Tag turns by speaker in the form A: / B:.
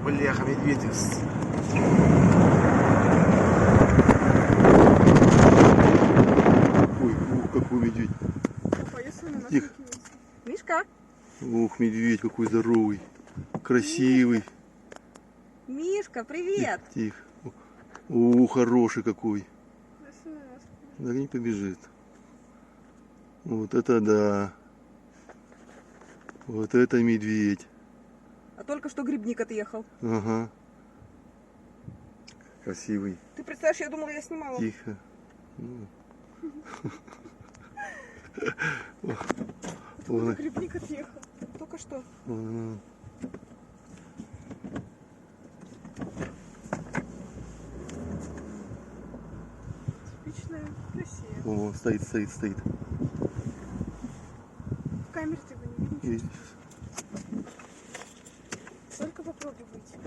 A: Бляха, медведь. Ой, ух, какой медведь. Тихо.
B: Мишка.
A: Ух, медведь какой здоровый. Красивый.
B: Мишка, привет.
A: Тихо. Ух, хороший какой. Да не побежит. Вот это да. Вот это медведь.
B: А только что грибник отъехал.
A: Ага. Красивый.
B: Ты представляешь, я думала, я снимала.
A: Тихо.
B: Откуда грибник отъехал? Только что. Типичная Россия.
A: О, стоит.
B: В камере ты его не видишь.
A: Видишь?
B: Только попробуй выйти.